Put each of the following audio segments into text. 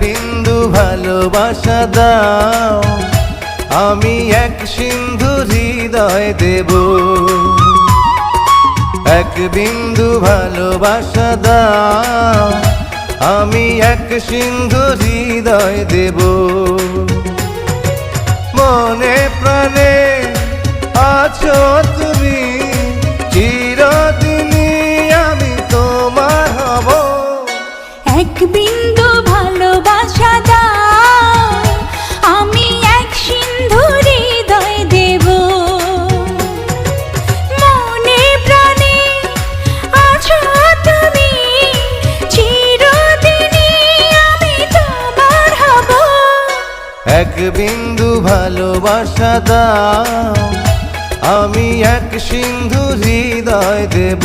বিন্দু ভালোবাসা দাও, আমি এক সিন্ধু হৃদয় দেব। এক বিন্দু ভালোবাসা দাও, আমি এক সিন্ধু হৃদয় দেব। মনে প্রাণে আছো তুমি, চিরদিনই আমি তোমার হব। এক বিন্দু ভালোবাসা দাও, আমি এক সিন্ধু হৃদয় দেব। মনে প্রাণে আছো তুমি, চিরদিনই আমি তোমার হব। এক বিন্দু ভালোবাসা দাও, আমি এক সিন্ধু হৃদয় দেব।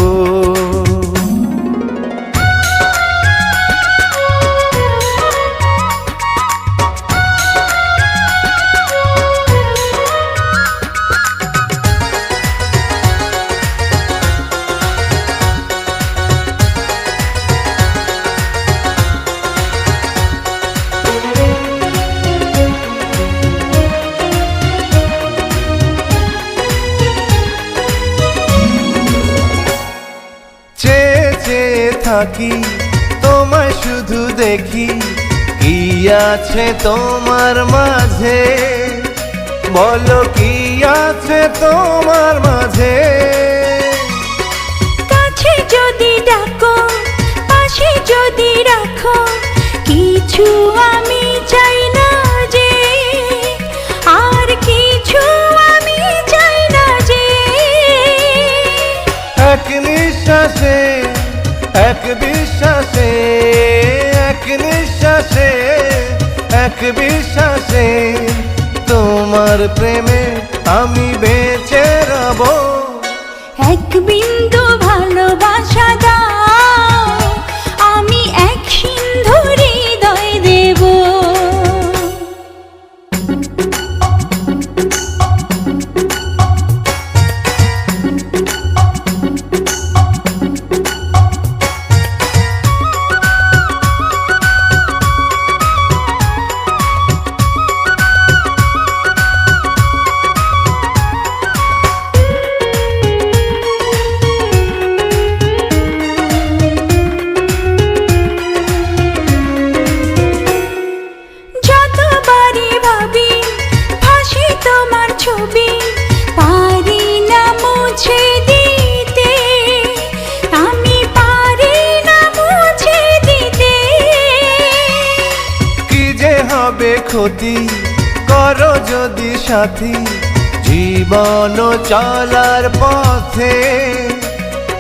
থাকি তোমায় শুধু দেখি, কি আছে তোমার মাঝে, বলো কি আছে তোমার মাঝে। কাছে যদি ডাকো, পাশে যদি রাখো, কিছু আমি চাই না যে, আর কিছু আমি চাই না যে। এক নিঃশ্বাসে, এক বিশ্বাসে, এক নিঃশ্বাসে, এক বিশ্বাসে, তোমার প্রেমে আমি বেঁচে রব। এক বিন্দু ভালোবাসা দাও, আমি এক সিন্ধু হৃদয় দেব। পারি না মুছে দিতে, আমি পারি না মুছে দিতে। কি যে হবে ক্ষতি, করো যদি সাথী, জীবন চলার পথে,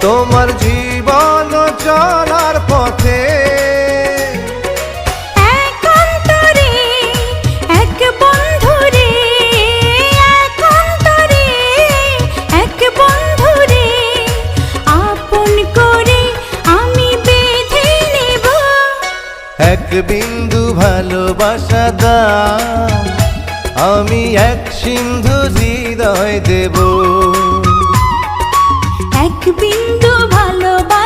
তোমার জীবন চলার পথে। এক বিন্দু ভালোবাসা দাও, আমি এক সিন্ধু হৃদয় দেব। এক বিন্দু ভালোবাসা